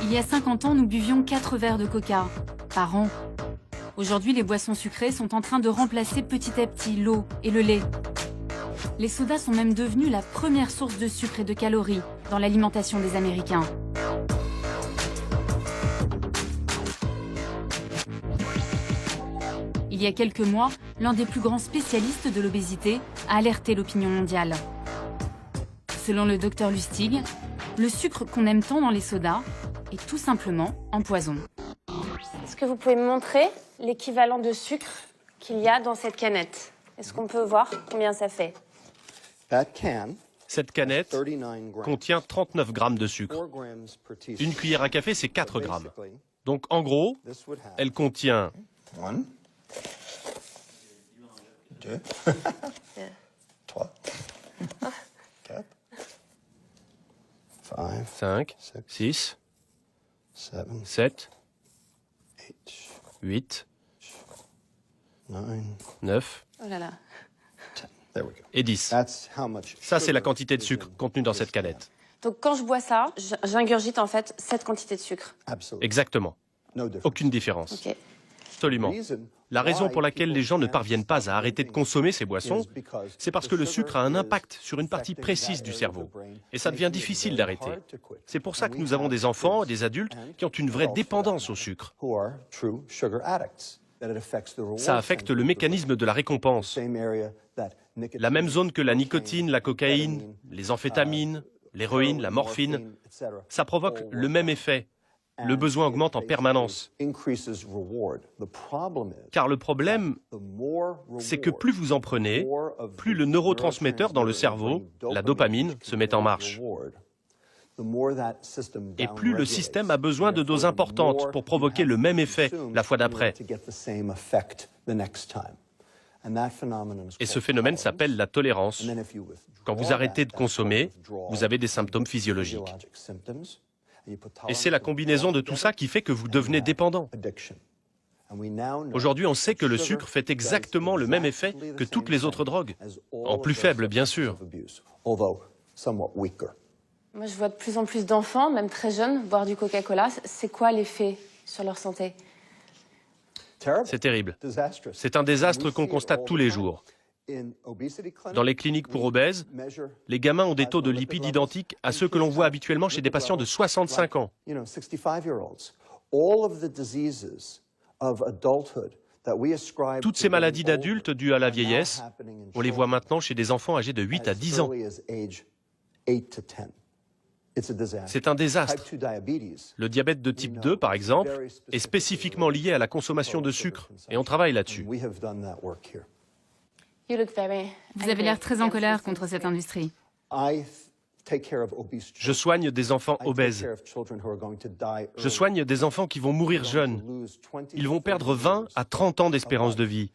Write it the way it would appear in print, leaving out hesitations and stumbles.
Il y a 50 ans, nous buvions 4 verres de coca par an. Aujourd'hui, les boissons sucrées sont en train de remplacer petit à petit l'eau et le lait. Les sodas sont même devenus la première source de sucre et de calories dans l'alimentation des Américains. Il y a quelques mois, l'un des plus grands spécialistes de l'obésité a alerté l'opinion mondiale. Selon le Dr Lustig, le sucre qu'on aime tant dans les sodas est tout simplement un poison. Est-ce que vous pouvez me montrer l'équivalent de sucre qu'il y a dans cette canette? Est-ce qu'on peut voir combien ça fait? Cette canette contient 39 grammes de sucre. Une cuillère à café, c'est 4 grammes. Donc en gros, elle contient 2, 3, 4, 5, 6, 7, 8, 9 Oh là là. et 10. Ça, c'est la quantité de sucre contenue dans cette canette. Donc quand je bois ça, j'ingurgite en fait cette quantité de sucre. Exactement. Aucune différence. Ok. Absolument. La raison pour laquelle les gens ne parviennent pas à arrêter de consommer ces boissons, c'est parce que le sucre a un impact sur une partie précise du cerveau. Et ça devient difficile d'arrêter. C'est pour ça que nous avons des enfants et des adultes qui ont une vraie dépendance au sucre. Ça affecte le mécanisme de la récompense. La même zone que la nicotine, la cocaïne, les amphétamines, l'héroïne, la morphine. Ça provoque le même effet. Le besoin augmente en permanence. Car le problème, c'est que plus vous en prenez, plus le neurotransmetteur dans le cerveau, la dopamine, se met en marche. Et plus le système a besoin de doses importantes pour provoquer le même effet la fois d'après. Et ce phénomène s'appelle la tolérance. Quand vous arrêtez de consommer, vous avez des symptômes physiologiques. Et c'est la combinaison de tout ça qui fait que vous devenez dépendant. Aujourd'hui, on sait que le sucre fait exactement le même effet que toutes les autres drogues, en plus faible, bien sûr. Moi, je vois de plus en plus d'enfants, même très jeunes, boire du Coca-Cola. C'est quoi l'effet sur leur santé? C'est terrible. C'est un désastre qu'on constate tous les jours. Dans les cliniques pour obèses, les gamins ont des taux de lipides identiques à ceux que l'on voit habituellement chez des patients de 65 ans. Toutes ces maladies d'adultes dues à la vieillesse, on les voit maintenant chez des enfants âgés de 8 à 10 ans. C'est un désastre. Le diabète de type 2, par exemple, est spécifiquement lié à la consommation de sucre, et on travaille là-dessus. Vous avez l'air très en colère contre cette industrie. Je soigne des enfants obèses. Je soigne des enfants qui vont mourir jeunes. Ils vont perdre 20 à 30 ans d'espérance de vie.